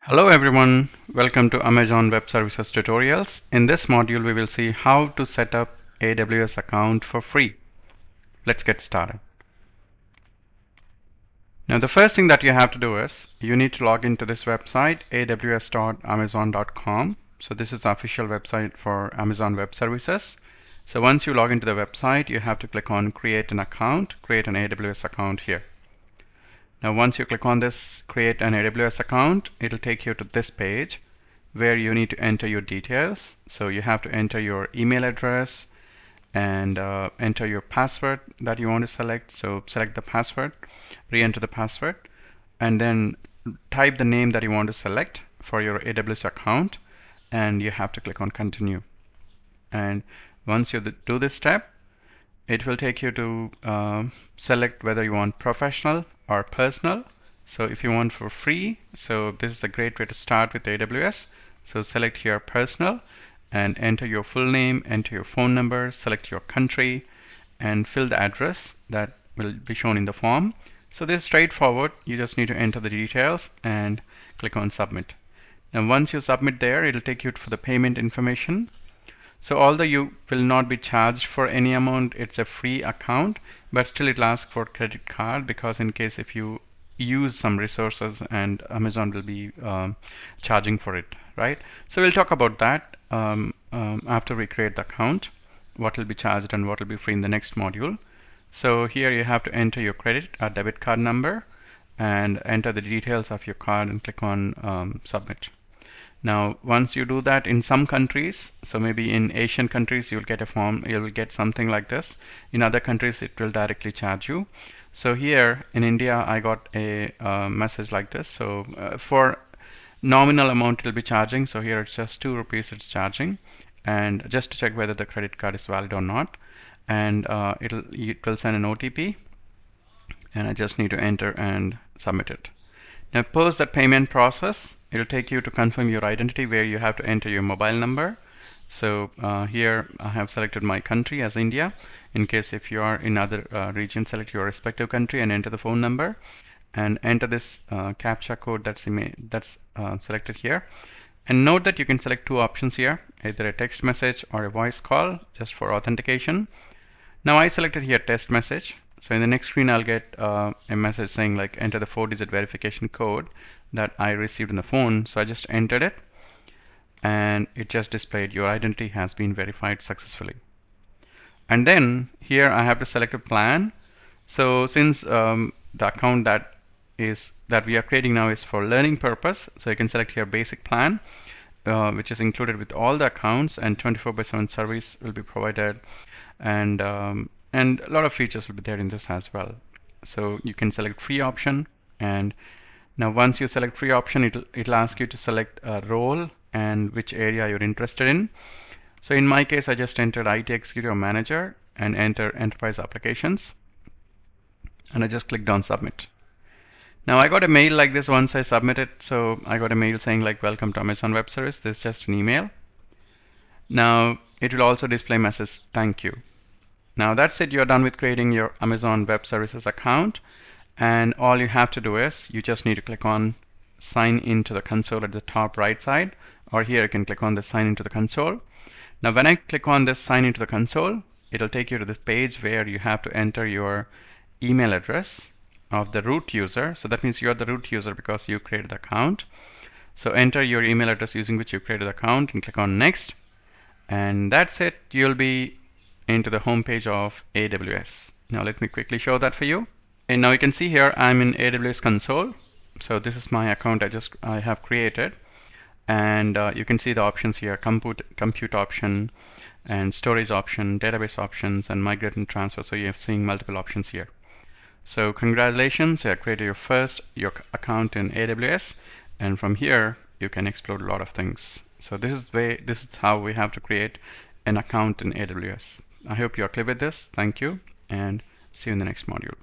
Hello everyone, welcome to Amazon Web Services Tutorials. In this module we will see how to set up AWS account for free. Let's get started. Now the first thing that you have to do is you need to log into this website aws.amazon.com. So this is the official website for Amazon Web Services. So once you log into the website, you have to click on create an account, create an AWS account here. Now once you click on this create an AWS account, it'll take you to this page where you need to enter your details. So you have to enter your email address and enter your password that you want to select. So select the password, re-enter the password, and then type the name that you want to select for your AWS account, and you have to click on continue. And once you do this step, it will take you to select whether you want professional or personal. So if you want for free, so this is a great way to start with AWS. So select here personal and enter your full name, enter your phone number, select your country, and fill the address that will be shown in the form. So this is straightforward. You just need to enter the details and click on submit. Now once you submit there, it'll take you for the payment information. So although you will not be charged for any amount, it's a free account, but still it'll ask for credit card because in case if you use some resources and Amazon will be charging for it, right? So we'll talk about that after we create the account, what will be charged and what will be free in the next module. So here you have to enter your credit or debit card number and enter the details of your card and click on submit. Now, once you do that in some countries, so maybe in Asian countries, you'll get a form, you will get something like this. In other countries, it will directly charge you. So here in India, I got a message like this. So for nominal amount, it will be charging. So here it's just 2 rupees it's charging. And just to check whether the credit card is valid or not. And it will send an OTP. And I just need to enter and submit it. Now post that payment process, it'll take you to confirm your identity where you have to enter your mobile number. So here I have selected my country as India. In case if you are in other region, select your respective country and enter the phone number and enter this CAPTCHA code that's selected here. And note that you can select 2 options here, either a text message or a voice call just for authentication. Now I selected here text message. So in the next screen, I'll get a message saying like enter the 4-digit verification code that I received in the phone. So I just entered it and it just displayed your identity has been verified successfully. And then here I have to select a plan. So since the account that we are creating now is for learning purpose, so you can select here basic plan, which is included with all the accounts, and 24/7 service will be provided, and a lot of features will be there in this as well. So you can select free option, and now once you select free option, it'll ask you to select a role and which area you're interested in. So in my case, I just entered IT Executive Manager and enter Enterprise Applications, and I just clicked on Submit. Now I got a mail like this once I submitted. So I got a mail saying like welcome to Amazon Web Service. This is just an email. Now it will also display message thank you. Now that's it, you're done with creating your Amazon Web Services account, and all you have to do is you just need to click on sign into the console at the top right side, or here you can click on the sign into the console. Now when I click on this sign into the console, it'll take you to this page where you have to enter your email address of the root user. So that means you're the root user because you created the account. So enter your email address using which you created the account and click on next, and that's it. You'll be into the home page of AWS. Now let me quickly show that for you. And now you can see here I'm in AWS Console. So this is my account I have created, and you can see the options here: compute option, and storage option, database options, and migrate and transfer. So you're seeing multiple options here. So congratulations, you have created your account in AWS, and from here you can explore a lot of things. So this is how we have to create an account in AWS. I hope you are clear with this. Thank you, and see you in the next module.